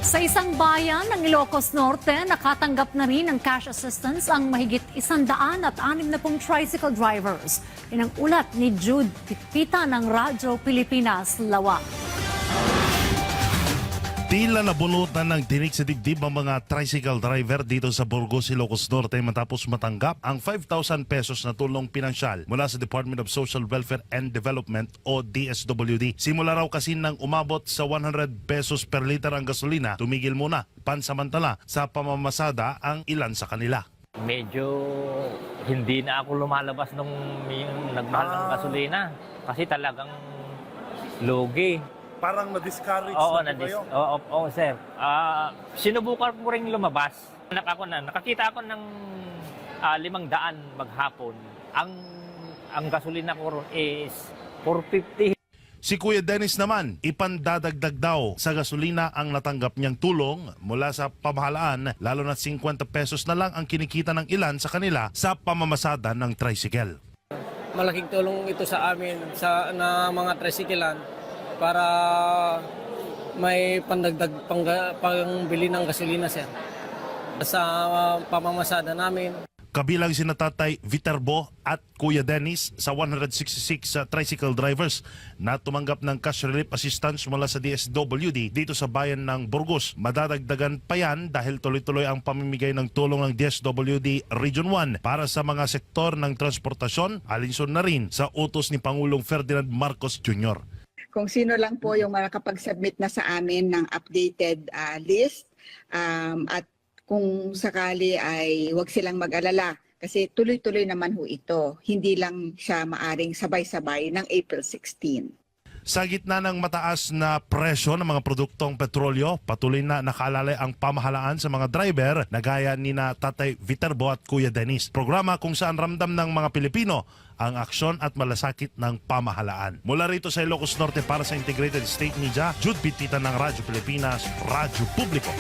Sa isang bayan ng Ilocos Norte, nakatanggap na rin ng cash assistance ang mahigit 160 tricycle drivers. Yan ang ulat ni Jude Pitpita ng Radyo Pilipinas, Lawa. Tila nabunutan ng tinik sa dibdib ang mga tricycle driver dito sa Burgos, Ilocos Norte matapos matanggap ang 5,000 pesos na tulong pinansyal mula sa Department of Social Welfare and Development o DSWD. Simula raw kasi nang umabot sa 100 pesos per liter ang gasolina, tumigil muna pansamantala sa pamamasada ang ilan sa kanila. Medyo hindi na ako lumalabas nung yung nagmahal ng gasolina kasi talagang lugi. Parang na-discourage Oo, sir. Sinubukan ko rin lumabas. Nakakita ako ng 500 maghapon. Ang gasolina ko is 450. Si Kuya Dennis naman, ipandadagdag daw sa gasolina ang natanggap niyang tulong mula sa pamahalaan, lalo na 50 pesos na lang ang kinikita ng ilan sa kanila sa pamamasada ng tricycle. Malaking tulong ito sa amin na mga tricyclean para may pandagdag pangbili ng gasolina, sir, sa pamamasada namin. Kabilang sina Tatay Viterbo at Kuya Dennis sa 166 tricycle drivers na tumanggap ng cash relief assistance mula sa DSWD dito sa bayan ng Burgos. Madadagdagan pa yan dahil tuloy-tuloy ang pamimigay ng tulong ng DSWD Region 1 para sa mga sektor ng transportasyon, alinson na rin sa utos ni Pangulong Ferdinand Marcos Jr. Kung sino lang po yung makakapag-submit na sa amin ng updated list at kung sakali ay huwag silang mag-alala kasi tuloy-tuloy naman ho ito. Hindi lang siya maaring sabay-sabay ng April 16. Sa gitna ng mataas na presyo ng mga produktong petrolyo, patuloy na nakaalalay ang pamahalaan sa mga driver na gaya ni na Tatay Viterbo at Kuya Dennis. Programa kung saan ramdam ng mga Pilipino ang aksyon at malasakit ng pamahalaan. Mula rito sa Ilocos Norte para sa Integrated State Media, Jude Pitpita ng Radyo Pilipinas, Radyo Publiko.